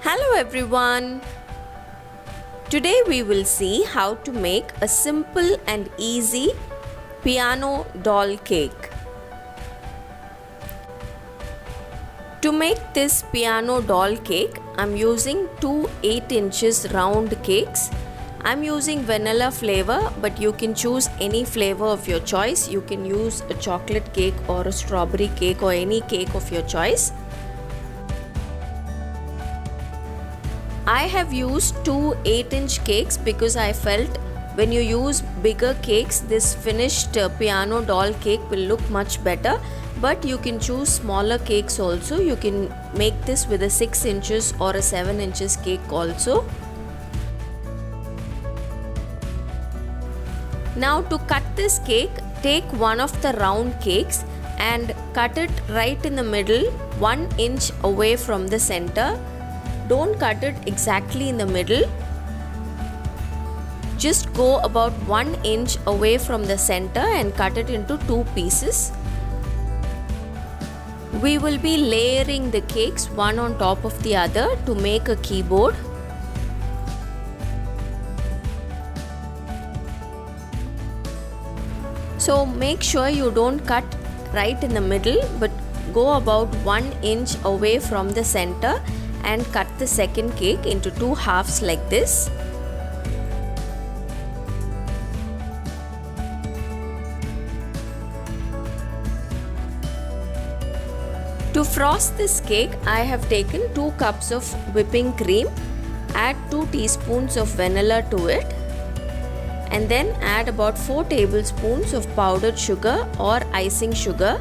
Hello everyone! Today we will see how to make a simple and easy piano doll cake. To make this piano doll cake, I'm using two 8 inches round cakes. I'm using vanilla flavor, but you can choose any flavor of your choice. You can use a chocolate cake or a strawberry cake or any cake of your choice. I have used two 8-inch cakes because I felt when you use bigger cakes, this finished piano doll cake will look much better. But you can choose smaller cakes also. You can make this with a 6 inches or a 7 inches cake also. Now to cut this cake, take one of the round cakes and cut it right in the middle, 1 inch away from the center. Don't cut it exactly in the middle. Just go about 1 inch away from the center and cut it into two pieces. We will be layering the cakes one on top of the other to make a keyboard. So make sure you don't cut right in the middle, but go about 1 inch away from the center and cut the second cake into two halves like this. To frost this cake, I have taken 2 cups of whipping cream. Add 2 teaspoons of vanilla to it and then add about 4 tablespoons of powdered sugar or icing sugar.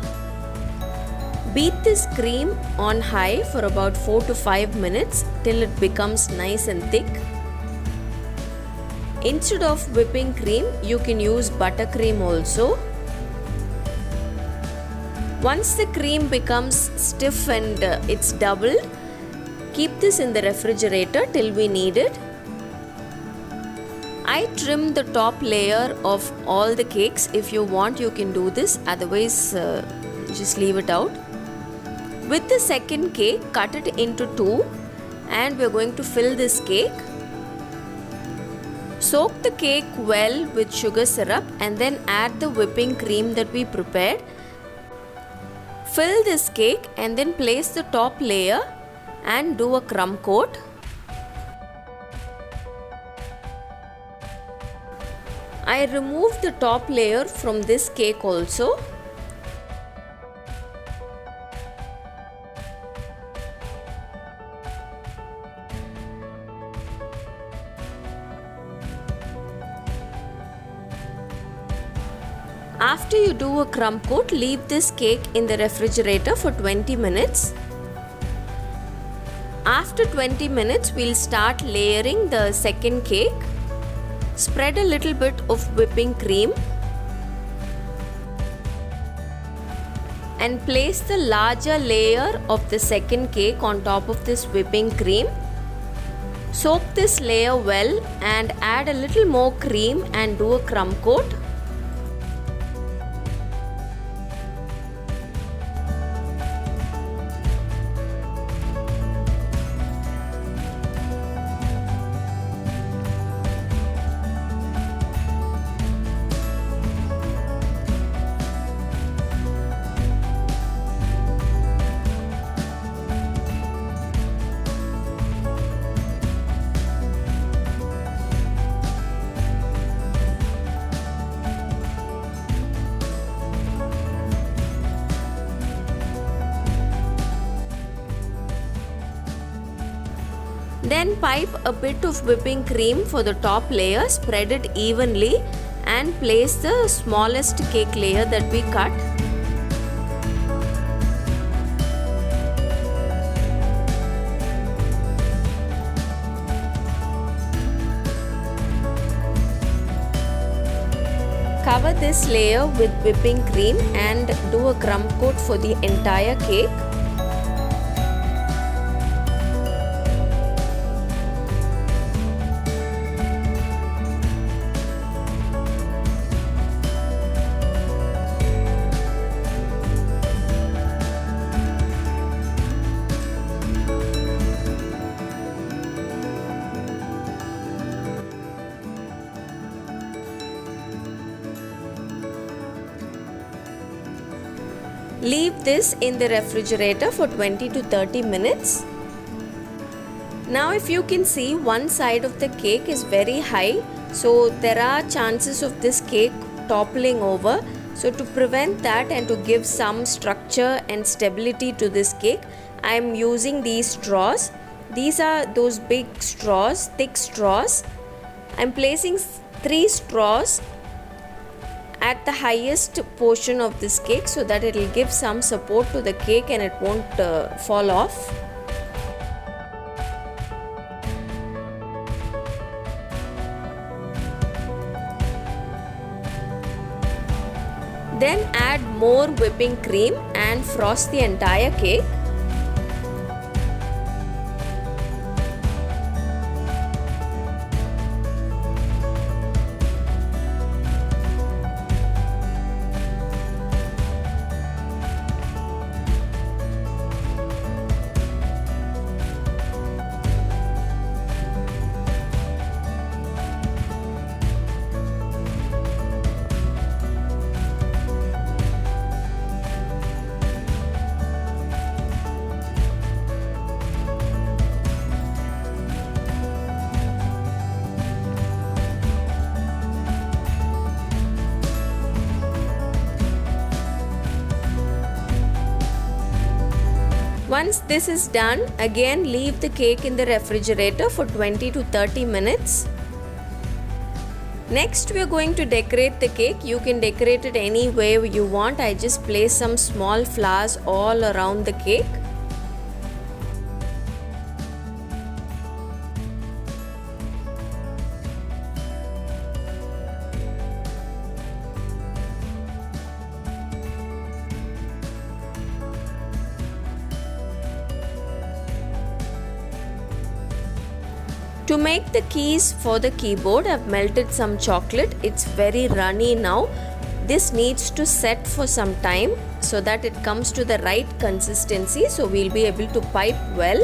Beat this cream on high for about 4 to 5 minutes till it becomes nice and thick. Instead of whipping cream, you can use buttercream also. Once the cream becomes stiff and it's doubled, keep this in the refrigerator till we need it. I trimmed the top layer of all the cakes. If you want, you can do this, otherwise just leave it out. With the second cake, cut it into two and we're going to fill this cake. Soak the cake well with sugar syrup and then add the whipping cream that we prepared. Fill this cake and then place the top layer and do a crumb coat. I removed the top layer from this cake also. After you do a crumb coat, leave this cake in the refrigerator for 20 minutes. After 20 minutes, we'll start layering the second cake. Spread a little bit of whipping cream and place the larger layer of the second cake on top of this whipping cream. Soak this layer well and add a little more cream and do a crumb coat. Then pipe a bit of whipping cream for the top layer, spread it evenly and place the smallest cake layer that we cut. Cover this layer with whipping cream and do a crumb coat for the entire cake. Leave this in the refrigerator for 20 to 30 minutes. Now if you can see, one side of the cake is very high, so there are chances of this cake toppling over. So to prevent that and to give some structure and stability to this cake, I am using these straws. These are those big straws, thick straws. I am placing 3 straws at the highest portion of this cake so that it will give some support to the cake and it won't fall off. Then add more whipping cream and frost the entire cake. Once this is done, again leave the cake in the refrigerator for 20 to 30 minutes. Next we are going to decorate the cake. You can decorate it any way you want. I just place some small flowers all around the cake. To make the keys for the keyboard, I've melted some chocolate. It's very runny now. This needs to set for some time so that it comes to the right consistency, so we'll be able to pipe well.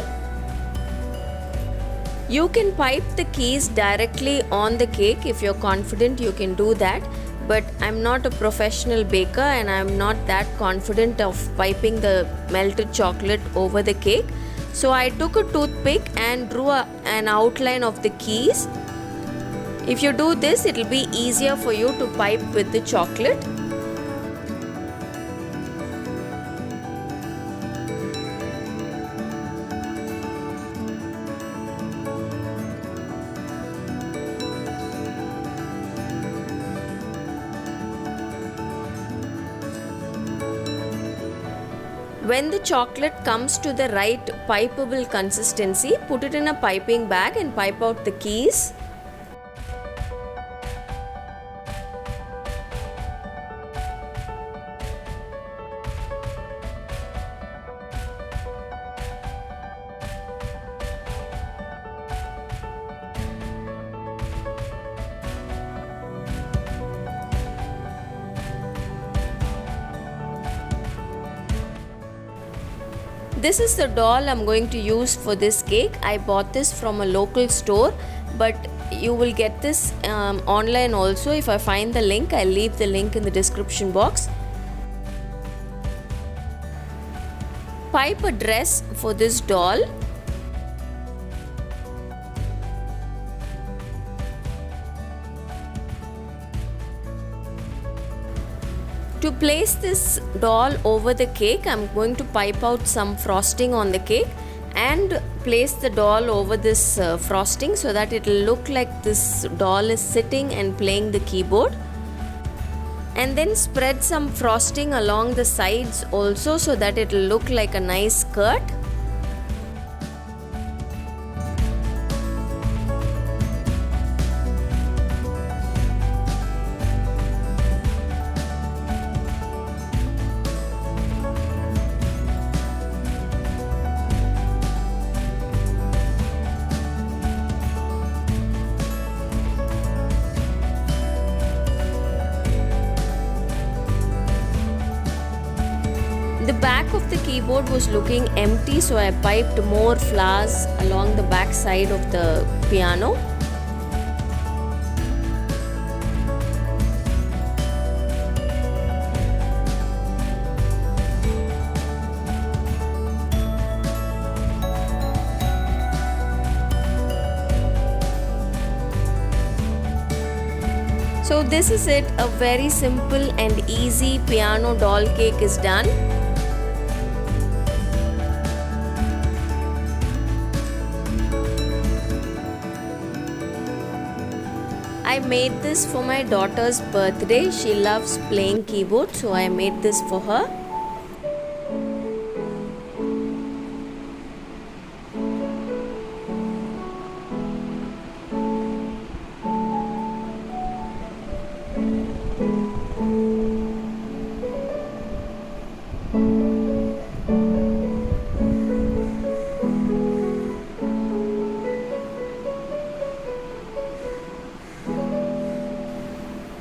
You can pipe the keys directly on the cake. If you're confident, you can do that. But I'm not a professional baker and I'm not that confident of piping the melted chocolate over the cake. So I took a toothpick and drew an outline of the keys. If you do this, it will be easier for you to pipe with the chocolate. When the chocolate comes to the right pipeable consistency, put it in a piping bag and pipe out the keys. This is the doll I'm going to use for this cake. I bought this from a local store, but you will get this online also. If I find the link, I'll leave the link in the description box. Pipe a dress for this doll. To place this doll over the cake, I'm going to pipe out some frosting on the cake and place the doll over this frosting so that it will look like this doll is sitting and playing the keyboard. And then spread some frosting along the sides also so that it will look like a nice skirt. The back of the keyboard was looking empty, so I piped more flowers along the back side of the piano. So this is it, a very simple and easy piano doll cake is done. I made this for my daughter's birthday. She loves playing keyboard, so I made this for her.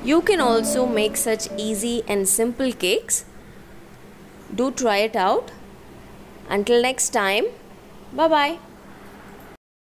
You can also make such easy and simple cakes. Do try it out. Until next time, bye bye.